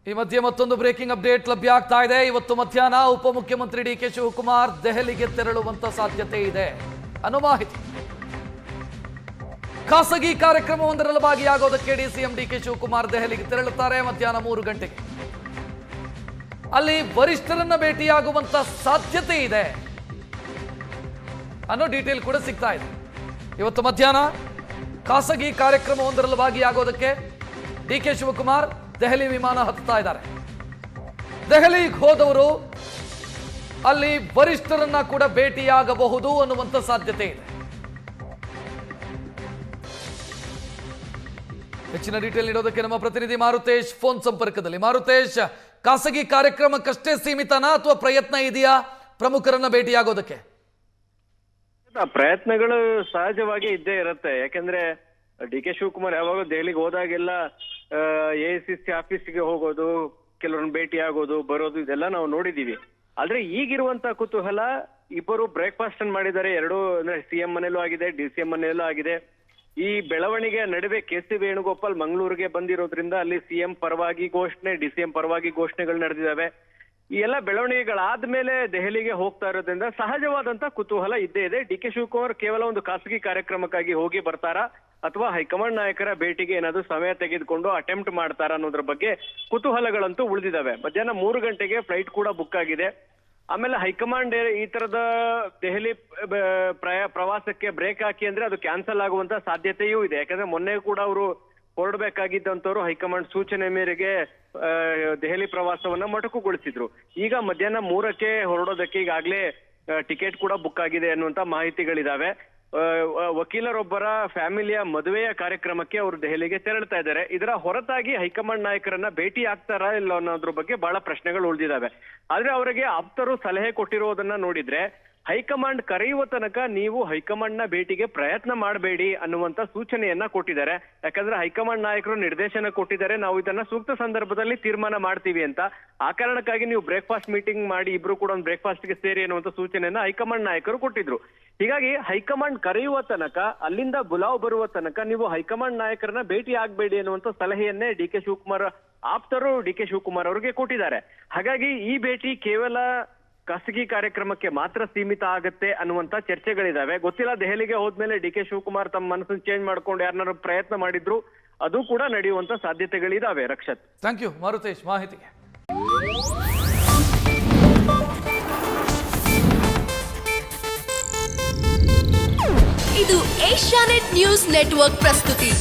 ಈ ಮಧ್ಯೆ ಮತ್ತೊಂದು ಬ್ರೇಕಿಂಗ್ ಅಪ್ಡೇಟ್ ಲಭ್ಯ ಆಗ್ತಾ ಇದೆ. ಇವತ್ತು ಮಧ್ಯಾಹ್ನ ಉಪಮುಖ್ಯಮಂತ್ರಿ ಡಿ.ಕೆ. ಶಿವಕುಮಾರ್ ದೆಹಲಿಗೆ ತೆರಳುವಂತ ಸಾಧ್ಯತೆ ಇದೆ ಅನ್ನೋ ಮಾಹಿತಿ. ಖಾಸಗಿ ಕಾರ್ಯಕ್ರಮವೊಂದರಲ್ಲಿ ಭಾಗಿಯಾಗೋದಕ್ಕೆ ಡಿಸಿಎಂ ಡಿ.ಕೆ. ಶಿವಕುಮಾರ್ ದೆಹಲಿಗೆ ತೆರಳುತ್ತಾರೆ ಮಧ್ಯಾಹ್ನ 3 ಗಂಟೆಗೆ. ಅಲ್ಲಿ ವರಿಷ್ಠರನ್ನ ಭೇಟಿಯಾಗುವಂತ ಸಾಧ್ಯತೆ ಇದೆ ಅನ್ನೋ ಡೀಟೇಲ್ ಕೂಡ ಸಿಗ್ತಾ ಇದೆ. ಇವತ್ತು ಮಧ್ಯಾಹ್ನ ಖಾಸಗಿ ಕಾರ್ಯಕ್ರಮವೊಂದರಲ್ಲಿ ಭಾಗಿಯಾಗೋದಕ್ಕೆ ಡಿ.ಕೆ. ಶಿವಕುಮಾರ್ ದೆಹಲಿ ವಿಮಾನ ಹತ್ತುತ್ತಾ ಇದ್ದಾರೆ. ದೆಹಲಿಗೆ ಹೋದವರು ಅಲ್ಲಿ ವರಿಷ್ಠರನ್ನ ಕೂಡ ಭೇಟಿಯಾಗಬಹುದು ಅನ್ನುವಂತ ಸಾಧ್ಯತೆ ಇದೆ. ಹೆಚ್ಚಿನ ಡೀಟೇಲ್ ನೀಡೋದಕ್ಕೆ ನಮ್ಮ ಪ್ರತಿನಿಧಿ ಮಾರುತೇಶ್ ಫೋನ್ ಸಂಪರ್ಕದಲ್ಲಿ. ಮಾರುತೇಶ್, ಖಾಸಗಿ ಕಾರ್ಯಕ್ರಮಕ್ಕಷ್ಟೇ ಸೀಮಿತನಾ ಅಥವಾ ಪ್ರಯತ್ನ ಇದೆಯಾ ಪ್ರಮುಖರನ್ನ ಭೇಟಿಯಾಗೋದಕ್ಕೆ? ಪ್ರಯತ್ನಗಳು ಸಹಜವಾಗಿ ಇದ್ದೇ ಇರುತ್ತೆ. ಯಾಕಂದ್ರೆ ಡಿ.ಕೆ. ಶಿವಕುಮಾರ್ ಯಾವಾಗ ದೆಹಲಿಗೆ ಹೋದಾಗೆಲ್ಲ ಎಐಸಿಸಿ ಆಫೀಸ್ಗೆ ಹೋಗೋದು, ಕೆಲವ್ರನ್ನ ಭೇಟಿ ಆಗೋದು, ಬರೋದು, ಇದೆಲ್ಲ ನಾವು ನೋಡಿದೀವಿ. ಆದ್ರೆ ಈಗಿರುವಂತ ಕುತೂಹಲ, ಇಬ್ಬರು ಬ್ರೇಕ್ಫಾಸ್ಟ್ ಅನ್ನು ಮಾಡಿದ್ದಾರೆ. ಎರಡು ಅಂದ್ರೆ ಸಿಎಂ ಮನೆಯಲ್ಲೂ ಆಗಿದೆ, ಡಿಸಿಎಂ ಮನೆಯಲ್ಲೂ ಆಗಿದೆ. ಈ ಬೆಳವಣಿಗೆ ನಡುವೆ ಕೆ.ಸಿ. ವೇಣುಗೋಪಾಲ್ ಮಂಗಳೂರಿಗೆ ಬಂದಿರೋದ್ರಿಂದ ಅಲ್ಲಿ ಸಿಎಂ ಪರವಾಗಿ ಘೋಷಣೆ, ಡಿಸಿಎಂ ಪರವಾಗಿ ಘೋಷಣೆಗಳು ನಡೆದಿದ್ದಾವೆ. ಈ ಎಲ್ಲ ಬೆಳವಣಿಗೆಗಳಾದ್ಮೇಲೆ ದೆಹಲಿಗೆ ಹೋಗ್ತಾ ಇರೋದ್ರಿಂದ ಸಹಜವಾದಂತ ಕುತೂಹಲ ಇದ್ದೇ ಇದೆ. ಡಿ.ಕೆ. ಶಿವಕುಮಾರ್ ಕೇವಲ ಒಂದು ಖಾಸಗಿ ಕಾರ್ಯಕ್ರಮಕ್ಕಾಗಿ ಹೋಗಿ ಬರ್ತಾರಾ ಅಥವಾ ಹೈಕಮಾಂಡ್ ನಾಯಕರ ಭೇಟಿಗೆ ಏನಾದ್ರು ಸಮಯ ತೆಗೆದುಕೊಂಡು ಅಟೆಂಪ್ಟ್ ಮಾಡ್ತಾರಾ ಅನ್ನೋದ್ರ ಬಗ್ಗೆ ಕುತೂಹಲಗಳಂತೂ ಉಳಿದಿದ್ದಾವೆ. ಮಧ್ಯಾಹ್ನ 3 ಗಂಟೆಗೆ ಫ್ಲೈಟ್ ಕೂಡ ಬುಕ್ ಆಗಿದೆ. ಆಮೇಲೆ ಹೈಕಮಾಂಡ್ ಈ ತರದ ದೆಹಲಿ ಪ್ರವಾಸಕ್ಕೆ ಬ್ರೇಕ್ ಹಾಕಿ ಅಂದ್ರೆ ಅದು ಕ್ಯಾನ್ಸಲ್ ಆಗುವಂತ ಸಾಧ್ಯತೆಯೂ ಇದೆ. ಯಾಕಂದ್ರೆ ಮೊನ್ನೆ ಕೂಡ ಅವರು ಹೊರಡಬೇಕಾಗಿದ್ದಂತವ್ರು ಹೈಕಮಾಂಡ್ ಸೂಚನೆ ಮೇರೆಗೆ ದೆಹಲಿ ಪ್ರವಾಸವನ್ನ ಮೊಟಕುಗೊಳಿಸಿದ್ರು. ಈಗ ಮಧ್ಯಾಹ್ನ 3ಕ್ಕೆ ಹೊರಡೋದಕ್ಕೆ ಈಗಾಗಲೇ ಟಿಕೆಟ್ ಕೂಡ ಬುಕ್ ಆಗಿದೆ ಅನ್ನುವಂತ ಮಾಹಿತಿಗಳಿದಾವೆ. ವಕೀಲರೊಬ್ಬರ ಫ್ಯಾಮಿಲಿಯ ಮದುವೆಯ ಕಾರ್ಯಕ್ರಮಕ್ಕೆ ಅವರು ದೆಹಲಿಗೆ ತೆರಳ್ತಾ ಇದ್ದಾರೆ. ಇದರ ಹೊರತಾಗಿ ಹೈಕಮಾಂಡ್ ನಾಯಕರನ್ನ ಭೇಟಿ ಆಗ್ತಾರಾ ಇಲ್ಲ ಅನ್ನೋದ್ರ ಬಗ್ಗೆ ಬಹಳ ಪ್ರಶ್ನೆಗಳು ಉಳಿದಿದ್ದಾವೆ. ಆದ್ರೆ ಅವರಿಗೆ ಆಪ್ತರು ಸಲಹೆ ಕೊಟ್ಟಿರೋದನ್ನ ನೋಡಿದ್ರೆ ಹೈಕಮಾಂಡ್ ಕರೆಯುವ ತನಕ ನೀವು ಹೈಕಮಾಂಡ್ ನ ಭೇಟಿಗೆ ಪ್ರಯತ್ನ ಮಾಡಬೇಡಿ ಅನ್ನುವಂತ ಸೂಚನೆಯನ್ನ ಕೊಟ್ಟಿದ್ದಾರೆ. ಯಾಕಂದ್ರೆ ಹೈಕಮಾಂಡ್ ನಾಯಕರು ನಿರ್ದೇಶನ ಕೊಟ್ಟಿದ್ದಾರೆ, ನಾವು ಇದನ್ನ ಸೂಕ್ತ ಸಂದರ್ಭದಲ್ಲಿ ತೀರ್ಮಾನ ಮಾಡ್ತೀವಿ ಅಂತ. ಆ ಕಾರಣಕ್ಕಾಗಿ ನೀವು ಬ್ರೇಕ್ಫಾಸ್ಟ್ ಮೀಟಿಂಗ್ ಮಾಡಿ ಇಬ್ರು ಕೂಡ ಒಂದು ಬ್ರೇಕ್ಫಾಸ್ಟ್ಗೆ ಸೇರಿ ಅನ್ನುವಂತ ಸೂಚನೆಯನ್ನ ಹೈಕಮಾಂಡ್ ನಾಯಕರು ಕೊಟ್ಟಿದ್ರು. ಹೀಗಾಗಿ ಹೈಕಮಾಂಡ್ ಕರೆಯುವ ತನಕ, ಅಲ್ಲಿಂದ ಬುಲಾವ್ ಬರುವ ತನಕ ನೀವು ಹೈಕಮಾಂಡ್ ನಾಯಕರನ್ನ ಭೇಟಿ ಆಗ್ಬೇಡಿ ಅನ್ನುವಂತ ಸಲಹೆಯನ್ನೇ ಡಿ.ಕೆ. ಶಿವಕುಮಾರ್ ಆಪ್ತರು ಡಿ.ಕೆ. ಶಿವಕುಮಾರ್ ಅವರಿಗೆ ಕೊಟ್ಟಿದ್ದಾರೆ. ಹಾಗಾಗಿ ಈ ಭೇಟಿ ಕೇವಲ ಖಾಸಗಿ ಕಾರ್ಯಕ್ರಮಕ್ಕೆ ಮಾತ್ರ ಸೀಮಿತ ಆಗತ್ತೆ ಅನ್ನುವಂತ ಚರ್ಚೆಗಳಿದಾವೆ. ಗೊತ್ತಿಲ್ಲ, ದೆಹಲಿಗೆ ಹೋದ್ಮೇಲೆ ಡಿ.ಕೆ. ಶಿವಕುಮಾರ್ ತಮ್ಮ ಮನಸ್ಸನ್ನು ಚೇಂಜ್ ಮಾಡ್ಕೊಂಡು ಯಾರನ್ನಾರು ಪ್ರಯತ್ನ ಮಾಡಿದ್ರು ಅದು ಕೂಡ ನಡೆಯುವಂತ ಸಾಧ್ಯತೆಗಳಿದಾವೆ. ರಕ್ಷತ್, ಥ್ಯಾಂಕ್ ಯು ಮಾರುತೇಶ್ ಮಾಹಿತಿಗೆ. ಇದು ಏಷ್ಯಾನೆಟ್ ನ್ಯೂಸ್ ನೆಟ್ವರ್ಕ್ ಪ್ರಸ್ತುತಿ.